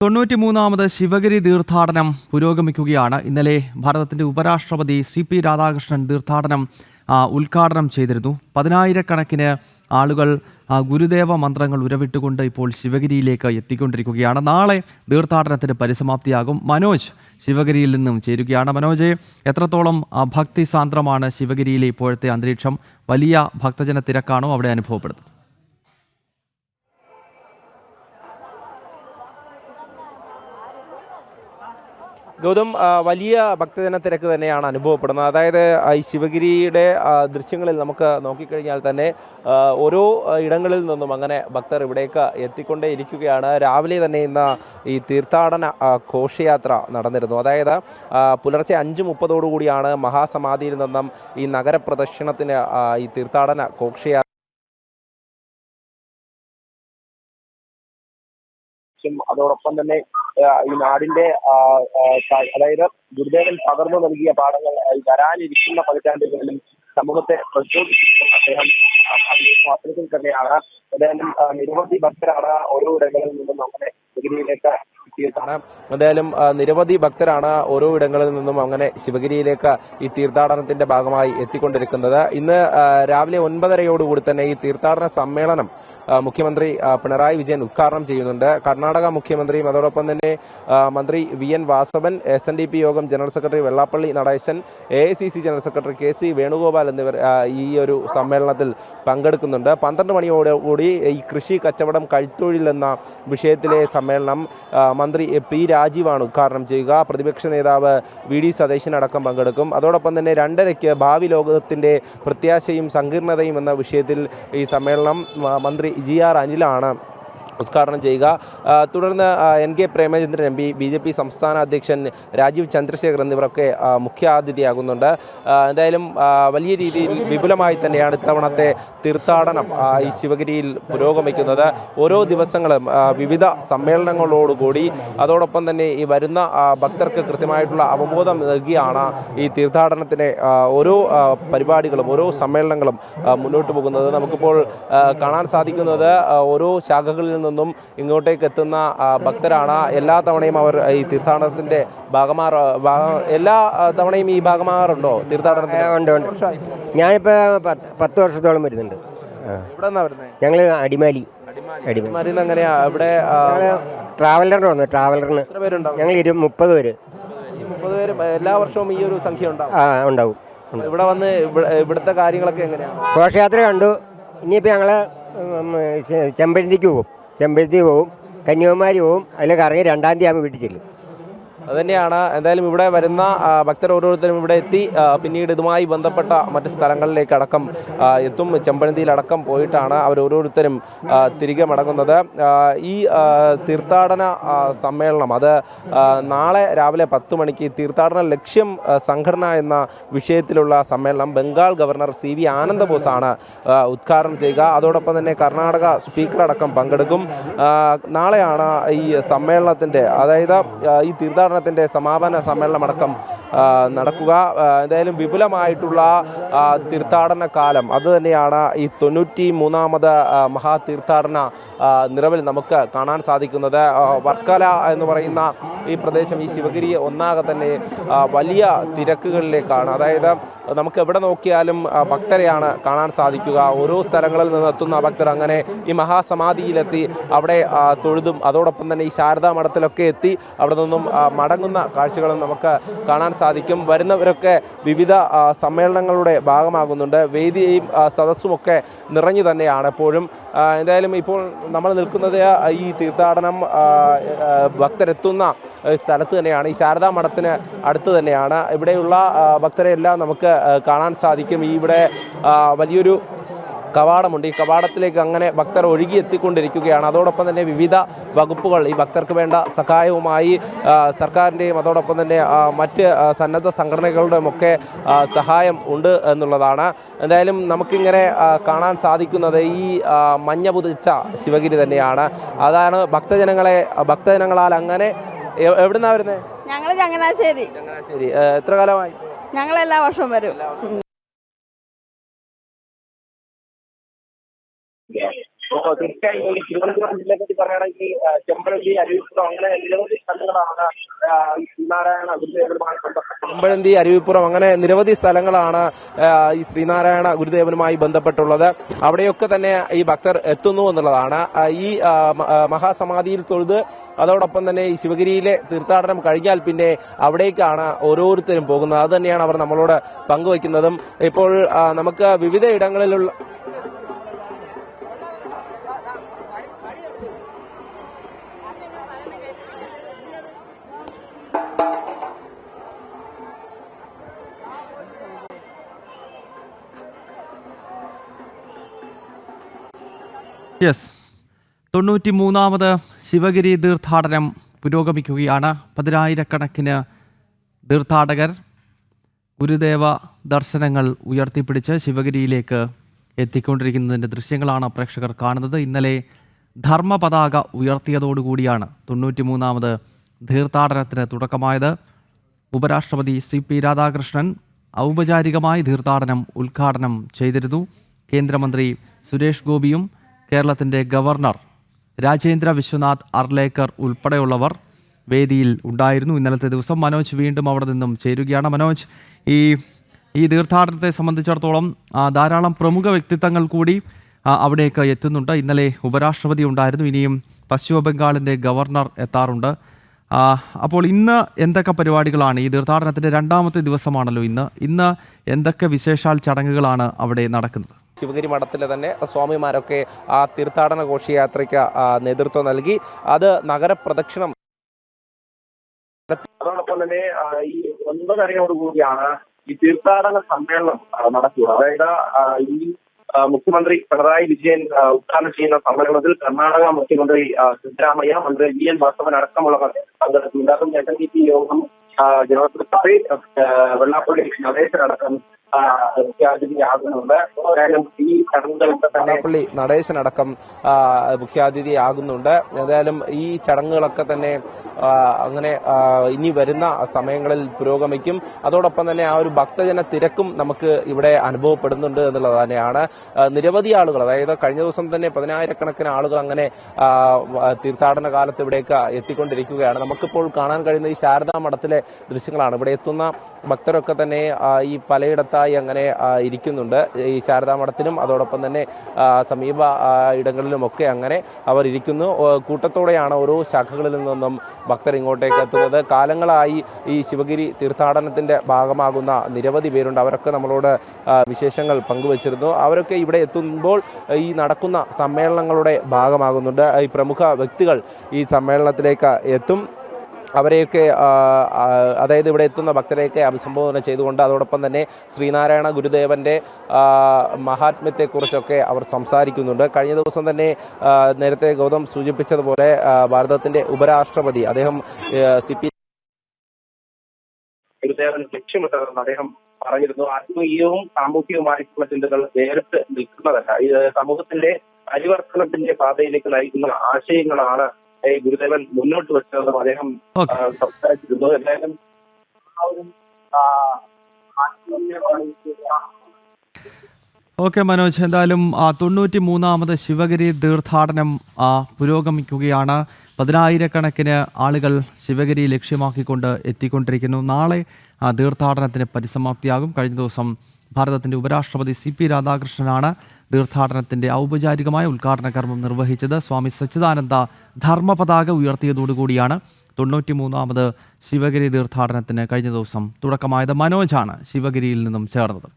തൊണ്ണൂറ്റിമൂന്നാമത് ശിവഗിരി തീർത്ഥാടനം പുരോഗമിക്കുകയാണ്. ഇന്നലെ ഭാരതത്തിന്റെ ഉപരാഷ്ട്രപതി CP രാധാകൃഷ്ണൻ തീർത്ഥാടനം ഉദ്ഘാടനം ചെയ്തിരുന്നു. പതിനായിരക്കണക്കിന് ആളുകൾ ഗുരുദേവ മന്ത്രങ്ങൾ ഉരവിട്ടുകൊണ്ട് ഇപ്പോൾ ശിവഗിരിയിലേക്ക് എത്തിക്കൊണ്ടിരിക്കുകയാണ്. നാളെ തീർത്ഥാടനത്തിന് പരിസമാപ്തിയാകും. മനോജ് ശിവഗിരിയിൽ നിന്നും ചേരുകയാണ്. മനോജ്, എത്രത്തോളം ഭക്തി സാന്ദ്രമാണ് ശിവഗിരിയിലെ ഇപ്പോഴത്തെ അന്തരീക്ഷം? വലിയ ഭക്തജന തിരക്കാണോ അവിടെ അനുഭവപ്പെടുന്നത്? ഗൗതം, വലിയ ഭക്തജന തിരക്ക് തന്നെയാണ് അനുഭവപ്പെടുന്നത്. അതായത് ഈ ശിവഗിരിയുടെ ദൃശ്യങ്ങളിൽ നമുക്ക് നോക്കിക്കഴിഞ്ഞാൽ തന്നെ ഓരോ ഇടങ്ങളിൽ നിന്നും അങ്ങനെ ഭക്തർ ഇവിടേക്ക് എത്തിക്കൊണ്ടേ ഇരിക്കുകയാണ്. രാവിലെ തന്നെ ഇന്ന് ഈ തീർത്ഥാടന ഘോഷയാത്ര നടന്നിരുന്നു. അതായത് പുലർച്ചെ 5:30 മഹാസമാധിയിൽ നിന്നും ഈ നഗരപ്രദക്ഷിണത്തിന് ഈ തീർത്ഥാടന ഘോഷയാത്ര അതോടൊപ്പം തന്നെ ഈ നാടിന്റെ അതായത് ഗുരുദേവൻ പകർന്നു നൽകിയ പാഠങ്ങൾ വരാനിരിക്കുന്ന പതിറ്റാണ്ടുകളിലും സമൂഹത്തെ പ്രചോദിപ്പിക്കുന്ന അദ്ദേഹം അത്തരത്തിൽ തന്നെയാണ്. ഏതായാലും നിരവധി ഭക്തരാണ് ഓരോ ഇടങ്ങളിൽ നിന്നും നമ്മുടെ ശിവഗിരിയിലേക്ക് എത്തിയതാണ്. എന്തായാലും നിരവധി ഭക്തരാണ് ഓരോ ഇടങ്ങളിൽ നിന്നും അങ്ങനെ ശിവഗിരിയിലേക്ക് ഈ തീർത്ഥാടനത്തിന്റെ ഭാഗമായി എത്തിക്കൊണ്ടിരിക്കുന്നത്. ഇന്ന് രാവിലെ 9:30 തന്നെ ഈ തീർത്ഥാടന സമ്മേളനം മുഖ്യമന്ത്രി പിണറായി വിജയൻ ഉദ്ഘാടനം ചെയ്യുന്നുണ്ട്. കർണാടക മുഖ്യമന്ത്രിയും അതോടൊപ്പം തന്നെ മന്ത്രി VN വാസവൻ, SNDP യോഗം general secretary Vellappally Natesan, AICC general secretary KC Venugopal എന്നിവർ ഈ ഒരു സമ്മേളനത്തിൽ പങ്കെടുക്കുന്നുണ്ട്. 12 മണിയോടുകൂടി ഈ കൃഷി, കച്ചവടം, കൈത്തൊഴിൽ എന്ന വിഷയത്തിലെ സമ്മേളനം മന്ത്രി P രാജീവാണ് ഉദ്ഘാടനം ചെയ്യുക. പ്രതിപക്ഷ നേതാവ് VD സതീശൻ അടക്കം പങ്കെടുക്കും. അതോടൊപ്പം തന്നെ 2:30 ഭാവി ലോകത്തിന്റെ പ്രത്യാശയും സങ്കീർണതയും എന്ന വിഷയത്തിൽ ഈ സമ്മേളനം മന്ത്രി GR അനിലാണ് ഉദ്ഘാടനം ചെയ്യുക. തുടർന്ന് NK പ്രേമചന്ദ്രൻ MP, BJP സംസ്ഥാന അധ്യക്ഷൻ രാജീവ് ചന്ദ്രശേഖർ എന്നിവരൊക്കെ മുഖ്യാതിഥിയാകുന്നുണ്ട്. എന്തായാലും വലിയ രീതിയിൽ വിപുലമായി തന്നെയാണ് ഇത്തവണത്തെ തീർത്ഥാടനം ഈ ശിവഗിരിയിൽ പുരോഗമിക്കുന്നത്. ഓരോ ദിവസങ്ങളും വിവിധ സമ്മേളനങ്ങളോടുകൂടി അതോടൊപ്പം തന്നെ ഈ വരുന്ന ഭക്തർക്ക് കൃത്യമായിട്ടുള്ള അവബോധം നൽകിയാണ് ഈ തീർത്ഥാടനത്തിൻ്റെ ഓരോ പരിപാടികളും ഓരോ സമ്മേളനങ്ങളും മുന്നോട്ട് പോകുന്നത്. നമുക്കിപ്പോൾ കാണാൻ സാധിക്കുന്നത് ഓരോ ശാഖകളിൽ നിന്നും ഇങ്ങോട്ടേക്ക് എത്തുന്ന ഭക്തരാണ്. എല്ലാ തവണയും അവർ ഈ തീർത്ഥാടനത്തിന്റെ എല്ലാ തവണയും ഈ ഭാഗമാകാറുണ്ടോ തീർത്ഥാടനത്തിന്? ഉണ്ട്. ഞാനിപ്പോൾ 10 വർഷത്തോളം വരുന്നുണ്ട്. ഞങ്ങൾ അടിമാലി എങ്ങനെയാ ഇവിടെ ട്രാവലറിന് വന്നു. ട്രാവലറിന് ഞങ്ങൾ 30 പേര്. ഈ 30 പേര് എല്ലാ വർഷവും ഈ ഒരു സംഖ്യ ഉണ്ടാവും. ഇവിടെ വന്ന് ഇവിടുത്തെ കാര്യങ്ങളൊക്കെ എങ്ങനെയാണ്? ഘോഷയാത്ര കണ്ടു. ഇനിയിപ്പോൾ ഞങ്ങൾ ചെമ്പരത്തിക്ക് പോവും, കന്യാകുമാരി പോവും. അതിൽ കറങ്ങി 2-ാം തീയതി ആകുമ്പോൾ വീട്ടിൽ ചെല്ലും. അതുതന്നെയാണ്. എന്തായാലും ഇവിടെ വരുന്ന ഭക്തർ ഓരോരുത്തരും ഇവിടെ എത്തി പിന്നീട് ഇതുമായി ബന്ധപ്പെട്ട മറ്റ് സ്ഥലങ്ങളിലേക്കടക്കം എത്തും. ചെമ്പഴന്തിയിലടക്കം പോയിട്ടാണ് അവർ ഓരോരുത്തരും തിരികെ മടങ്ങുന്നത്. ഈ തീർത്ഥാടന സമ്മേളനം അത് നാളെ രാവിലെ 10 മണിക്ക് തീർത്ഥാടന ലക്ഷ്യം സംഘടന എന്ന വിഷയത്തിലുള്ള സമ്മേളനം ബംഗാൾ ഗവർണർ CV ആനന്ദബോസാണ് ഉദ്ഘാടനം ചെയ്യുക. അതോടൊപ്പം തന്നെ കർണാടക സ്പീക്കർ അടക്കം പങ്കെടുക്കും. നാളെയാണ് ഈ സമ്മേളനത്തിൻ്റെ അതായത് ഈ തീർത്ഥാടനത്തിൻ്റെ സമാപന സമ്മേളനമടക്കം നടക്കുക. എന്തായാലും വിപുലമായിട്ടുള്ള തീർത്ഥാടന കാലം അത് തന്നെയാണ് ഈ 93ാമത് മഹാതീർത്ഥാടന നിറവിൽ നമുക്ക് കാണാൻ സാധിക്കുന്നത്. വർക്കല എന്ന് പറയുന്ന ഈ പ്രദേശം, ഈ ശിവഗിരി ഒന്നാകെ തന്നെ വലിയ തിരക്കുകളിലേക്കാണ്. അതായത് നമുക്ക് എവിടെ നോക്കിയാലും ഭക്തരെയാണ് കാണാൻ സാധിക്കുക. ഓരോ സ്ഥലങ്ങളിൽ നിന്നെത്തുന്ന ഭക്തർ അങ്ങനെ ഈ മഹാസമാധിയിലെത്തി അവിടെ തൊഴുതും അതോടൊപ്പം തന്നെ ഈ ശാരദാ മഠത്തിലൊക്കെ എത്തി അവിടെ നിന്നും മടങ്ങുന്ന കാഴ്ചകളും നമുക്ക് കാണാൻ സാധിക്കും. വരുന്നവരൊക്കെ വിവിധ സമ്മേളനങ്ങളുടെ ഭാഗമാകുന്നുണ്ട്. വേദിയും സദസ്സുമൊക്കെ നിറഞ്ഞു തന്നെയാണ് എപ്പോഴും. എന്തായാലും ഇപ്പോൾ നമ്മൾ നിൽക്കുന്നത് ഈ തീർത്ഥാടനം ഭക്തരെത്തുന്ന സ്ഥലത്ത് തന്നെയാണ്. ഈ ശാരദാ മഠത്തിന് അടുത്ത് തന്നെയാണ്. ഇവിടെയുള്ള ഭക്തരെല്ലാം നമുക്ക് കാണാൻ സാധിക്കും. ഇവിടെ വലിയൊരു കവാടമുണ്ട്. ഈ കവാടത്തിലേക്ക് അങ്ങനെ ഭക്തർ ഒഴുകി എത്തിക്കൊണ്ടിരിക്കുകയാണ്. അതോടൊപ്പം തന്നെ വിവിധ വകുപ്പുകൾ ഈ ഭക്തർക്ക് വേണ്ട സഹായവുമായി സർക്കാരിൻ്റെയും അതോടൊപ്പം തന്നെ മറ്റ് സന്നദ്ധ സംഘടനകളുടെയും ഒക്കെ സഹായം ഉണ്ട് എന്നുള്ളതാണ്. എന്തായാലും നമുക്കിങ്ങനെ കാണാൻ സാധിക്കുന്നത് ഈ മഞ്ഞ പുതച്ച ശിവഗിരി തന്നെയാണ്. അതാണ് ഭക്തജനങ്ങളാൽ അങ്ങനെ. എവിടുന്നാ വരുന്നത്? ഞങ്ങൾ ചങ്ങനാശ്ശേരി. എത്ര കാലമായി? ഞങ്ങൾ എല്ലാ വർഷവും വരും. തീർച്ചയായും ഈ തിരുവനന്തപുരം ജില്ലയെ പറ്റി പറയുകയാണെങ്കിൽ ചെമ്പഴന്തി, അരുവിപ്പുറം അങ്ങനെ നിരവധി സ്ഥലങ്ങളാണ് ഈ ശ്രീനാരായണ ഗുരുദേവനുമായി ബന്ധപ്പെട്ടത്. ചെമ്പഴന്തി, അരുവിപ്പുറം അങ്ങനെ നിരവധി സ്ഥലങ്ങളാണ് ഈ ശ്രീനാരായണ ഗുരുദേവനുമായി ബന്ധപ്പെട്ടുള്ളത്. അവിടെയൊക്കെ തന്നെ ഈ ഭക്തർ എത്തുന്നു എന്നുള്ളതാണ്. ഈ മഹാസമാധിയിൽ തൊഴുത് അതോടൊപ്പം തന്നെ ഈ ശിവഗിരിയിലെ തീർത്ഥാടനം കഴിഞ്ഞാൽ പിന്നെ അവിടേക്കാണ് ഓരോരുത്തരും പോകുന്നത്. അത് തന്നെയാണ് അവർ നമ്മളോട് പങ്കുവയ്ക്കുന്നതും. ഇപ്പോൾ നമുക്ക് വിവിധ ഇടങ്ങളിലുള്ള യെസ് 93ാമത് ശിവഗിരി തീർത്ഥാടനം പുരോഗമിക്കുകയാണ്. 10,000-കണക്കിന് തീർത്ഥാടകർ ഗുരുദേവ ദർശനങ്ങൾ ഉയർത്തിപ്പിടിച്ച് ശിവഗിരിയിലേക്ക് എത്തിക്കൊണ്ടിരിക്കുന്നതിൻ്റെ ദൃശ്യങ്ങളാണ് പ്രേക്ഷകർ കാണുന്നത്. ഇന്നലെ ധർമ്മപതാക ഉയർത്തിയതോടുകൂടിയാണ് 93ാമത് തീർത്ഥാടനത്തിന് തുടക്കമായത്. ഉപരാഷ്ട്രപതി CP രാധാകൃഷ്ണൻ ഔപചാരികമായി തീർത്ഥാടനം ഉദ്ഘാടനം ചെയ്തിരുന്നു. കേന്ദ്രമന്ത്രി സുരേഷ് ഗോപിയും കേരളത്തിൻ്റെ ഗവർണർ രാജേന്ദ്ര വിശ്വനാഥ് അർലേക്കർ ഉൾപ്പെടെയുള്ളവർ വേദിയിൽ ഉണ്ടായിരുന്നു. ഇന്നലത്തെ ദിവസം മനോജ് വീണ്ടും അവിടെ നിന്നും ചേരുകയാണ്. മനോജ്, ഈ തീർത്ഥാടനത്തെ സംബന്ധിച്ചിടത്തോളം ധാരാളം പ്രമുഖ വ്യക്തിത്വങ്ങൾ കൂടി അവിടേക്ക് എത്തുന്നുണ്ട്. ഇന്നലെ ഉപരാഷ്ട്രപതി ഉണ്ടായിരുന്നു. ഇനിയും പശ്ചിമ ബംഗാളിൻ്റെ ഗവർണർ എത്താറുണ്ട്. അപ്പോൾ ഇന്ന് എന്തൊക്കെ പരിപാടികളാണ്? ഈ തീർത്ഥാടനത്തിൻ്റെ 2ാമത്തെ ദിവസമാണല്ലോ ഇന്ന് എന്തൊക്കെ വിശേഷാൽ ചടങ്ങുകളാണ് അവിടെ നടക്കുന്നത്? ശിവഗിരി മഠത്തിലെ തന്നെ സ്വാമിമാരൊക്കെ ആ തീർത്ഥാടന ഘോഷയാത്രയ്ക്ക് നേതൃത്വം നൽകി. അത് നഗരപ്രദക്ഷിണം. അതോടൊപ്പം തന്നെ ഈ 9:30യോടുകൂടിയാണ് ഈ തീർത്ഥാടന സമ്മേളനം നടക്കുക. അതായത് ഈ മുഖ്യമന്ത്രി പിണറായി വിജയൻ ഉദ്ഘാടനം ചെയ്യുന്ന സമ്മേളനത്തിൽ കർണാടക മുഖ്യമന്ത്രി സിദ്ധരാമയ്യ, മന്ത്രി VN വാസവൻ അടക്കമുള്ളവർ പങ്കെടുക്കുന്നുണ്ട്. അതും SNDP യോഗം ജനറൽ സെക്രട്ടറി വെള്ളാപ്പള്ളി നടേശനടക്കം മുഖ്യാതിഥിയാകുന്നുണ്ട്. ഈ വെള്ളാപ്പള്ളി നടേശനടക്കം മുഖ്യാതിഥിയാകുന്നുണ്ട്. ഏതായാലും ഈ ചടങ്ങുകളൊക്കെ തന്നെ അങ്ങനെ ഇനി വരുന്ന സമയങ്ങളിൽ പുരോഗമിക്കും. അതോടൊപ്പം തന്നെ ആ ഒരു ഭക്തജന തിരക്കും നമുക്ക് ഇവിടെ അനുഭവപ്പെടുന്നുണ്ട് എന്നുള്ളത് തന്നെയാണ്. നിരവധി ആളുകൾ, അതായത് കഴിഞ്ഞ ദിവസം തന്നെ 10,000-കണക്കിന് ആളുകൾ അങ്ങനെ തീർത്ഥാടന കാലത്ത് ഇവിടേക്ക് എത്തിക്കൊണ്ടിരിക്കുകയാണ്. നമുക്കിപ്പോൾ കാണാൻ കഴിയുന്ന ഈ ശാരദാ മഠത്തിലെ ദൃശ്യങ്ങളാണ്. ഇവിടെ എത്തുന്ന ഭക്തരൊക്കെ തന്നെ ഈ പലയിടത്തായി അങ്ങനെ ഇരിക്കുന്നുണ്ട്. ഈ ശാരദാ മഠത്തിലും അതോടൊപ്പം തന്നെ സമീപ ഇടങ്ങളിലുമൊക്കെ അങ്ങനെ അവർ ഇരിക്കുന്നു. കൂട്ടത്തോടെയാണ് ഓരോ ശാഖകളിൽ നിന്നും ഭക്തർ ഇങ്ങോട്ടേക്ക് എത്തുന്നത്. കാലങ്ങളായി ഈ ശിവഗിരി തീർത്ഥാടനത്തിന്റെ ഭാഗമാകുന്ന നിരവധി പേരുണ്ട്. അവരൊക്കെ നമ്മളോട് വിശേഷങ്ങൾ പങ്കുവച്ചിരുന്നു. അവരൊക്കെ ഇവിടെ എത്തുമ്പോൾ ഈ നടക്കുന്ന സമ്മേളനങ്ങളുടെ ഭാഗമാകുന്നുണ്ട്. ഈ പ്രമുഖ വ്യക്തികൾ ഈ സമ്മേളനത്തിലേക്ക് എത്തും. അവരെയൊക്കെ അതായത് ഇവിടെ എത്തുന്ന ഭക്തരെയൊക്കെ അഭിസംബോധന ചെയ്തുകൊണ്ട് അതോടൊപ്പം തന്നെ ശ്രീനാരായണ ഗുരുദേവൻ്റെ മഹാത്മ്യത്തെക്കുറിച്ചൊക്കെ അവർ സംസാരിക്കുന്നുണ്ട്. കഴിഞ്ഞ ദിവസം തന്നെ നേരത്തെ ഗൗതം സൂചിപ്പിച്ചതുപോലെ ഭാരതത്തിൻ്റെ ഉപരാഷ്ട്രപതി അദ്ദേഹം CP ഗുരുദേവൻ ലക്ഷ്യമിട്ടതെന്ന് അദ്ദേഹം പറഞ്ഞിരുന്നു. ആത്മീയവും സാമൂഹികവുമായിട്ടുള്ള ചിന്തകൾ വേറിട്ട് നിൽക്കുന്നതല്ല. ഇത് സമൂഹത്തിന്റെ പരിവർത്തനത്തിന്റെ പാതയിലേക്ക് നയിക്കുന്ന ആശയങ്ങളാണ് ഗുരുദേവൻ മുന്നോട്ട് വെച്ചതെന്നും അദ്ദേഹം സംസാരിച്ചിരുന്നു. എന്തായാലും ഓക്കെ മനോജ്, എന്തായാലും 93ാമത് ശിവഗിരി തീർത്ഥാടനം പുരോഗമിക്കുകയാണ്. 10,000-കണക്കിന് ആളുകൾ ശിവഗിരി ലക്ഷ്യമാക്കിക്കൊണ്ട് എത്തിക്കൊണ്ടിരിക്കുന്നു. നാളെ തീർത്ഥാടനത്തിന് പരിസമാപ്തിയാകും. കഴിഞ്ഞ ദിവസം ഭാരതത്തിൻ്റെ ഉപരാഷ്ട്രപതി CP രാധാകൃഷ്ണനാണ് തീർത്ഥാടനത്തിൻ്റെ ഔപചാരികമായ ഉദ്ഘാടന കർമ്മം നിർവഹിച്ചത്. സ്വാമി സച്ചിദാനന്ദ ധർമ്മപതാക ഉയർത്തിയതോടുകൂടിയാണ് 93ാമത് ശിവഗിരി തീർത്ഥാടനത്തിന് കഴിഞ്ഞ ദിവസം തുടക്കമായത്. മനോജാണ് ശിവഗിരിയിൽ നിന്നും ചേർന്നത്.